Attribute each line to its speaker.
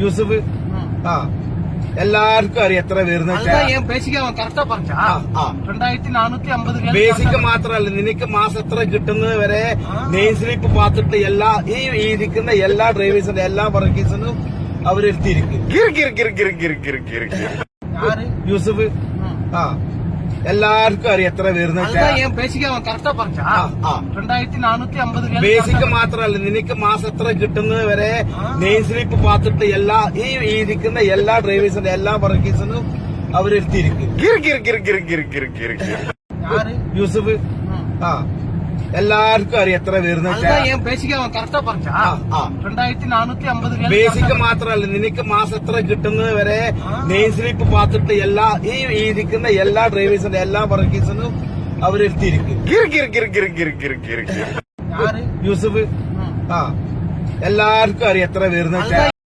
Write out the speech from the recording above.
Speaker 1: യൂസഫ് എല്ലാവർക്കും അറിയാം എത്ര വരുന്ന ബേസിക് മാത്രമല്ല നിനക്ക് മാസം എത്ര കിട്ടുന്നത് വരെ നെയിം സ്ലിപ്പ് പാത്തിട്ട് എല്ലാ ഈ ഇരിക്കുന്ന എല്ലാ ഡ്രൈവേഴ്സിന്റെ എല്ലാ വർക്കീസിനും അവരെടുത്തിരിക്കും യൂസഫ് എല്ലാവർക്കും അറിയാം എത്ര വരുന്ന ബേസിക് മാത്രമല്ല നിനക്ക് മാസം എത്ര കിട്ടുന്നത് വരെ നെയിം സ്ലിപ്പ് പാത്തിട്ട് എല്ലാ ഈ ഇരിക്കുന്ന എല്ലാ ഡ്രൈവേഴ്സിന്റെ എല്ലാ വർക്കീസിനും അവരെടുത്തിരിക്കും യൂസഫ് എല്ലാവർക്കും അറിയാം എത്ര വരുന്ന ബേസിക് മാത്രമല്ല നിനക്ക് മാസം എത്ര കിട്ടുന്നത് വരെ നെയിം സ്ലിപ്പ് പാത്തിട്ട് എല്ലാ ഈ ഇരിക്കുന്ന എല്ലാ ഡ്രൈവേഴ്സിന്റെ എല്ലാ വർക്കീസിനും അവരെടുത്തിരിക്കും യൂസഫ് എല്ലാവർക്കും അറിയാം എത്ര വരുന്ന